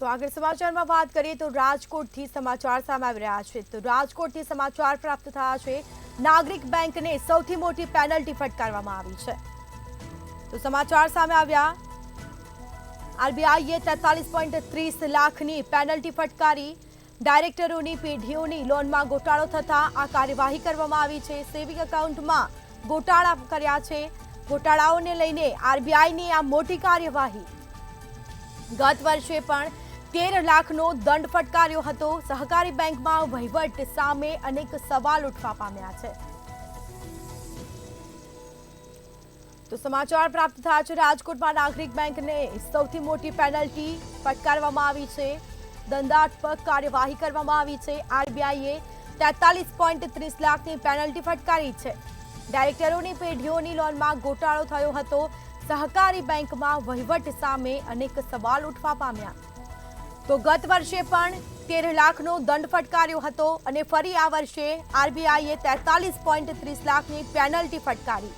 તો આગળ સમાચારમાં વાત કરીએ તો રાજકોટથી સમાચાર સામે આવી રહ્યા છે। તો રાજકોટથી સમાચાર પ્રાપ્ત થયા છે, નાગરિક બેંકને સૌથી મોટી પેનલ્ટી ફટકારવામાં આવી છે। તો સમાચાર સામે આવ્યા, આરબીઆઈએ 43.30 લાખની પેનલ્ટી ફટકારી। ડાયરેક્ટરોની પેઢીઓની લોનમાં ગોટાળો થતા આ કાર્યવાહી કરવામાં આવી છે। સેવિંગ એકાઉન્ટમાં ગોટાળા કર્યા છે। ગોટાળાઓને લઈને આરબીઆઈની આ મોટી કાર્યવાહી। ગત વર્ષે પણ 13 લાખનો દંડ ફટકાર્યો હતો। સહકારી બેંકમાં વહીવટ સામે અનેક સવાલ ઉઠવા પામ્યા છે। તો સમાચાર પ્રાપ્ત થયા છે, રાજકોટમાં નાગરિક બેંકને સૌથી મોટી પેનલ્ટી ફટકારવામાં આવી છે। દંડાત્મક કાર્યવાહી કરવામાં આવી છે। આરબીઆઈએ 43.30 લાખની પેનલ્ટી ફટકારી છે। ડાયરેક્ટરોની પેઢીઓની લોનમાં ગોટાળો થયો હતો। સહકારી બેંકમાં વહીવટ સામે અનેક સવાલ ઉઠવા પામ્યા। તો ગત વર્ષે પણ 13 લાખનો દંડ ફટકાર્યો હતો અને ફરી આ વર્ષે આરબીઆઈએ 43.30 લાખની પેનલ્ટી ફટકારી।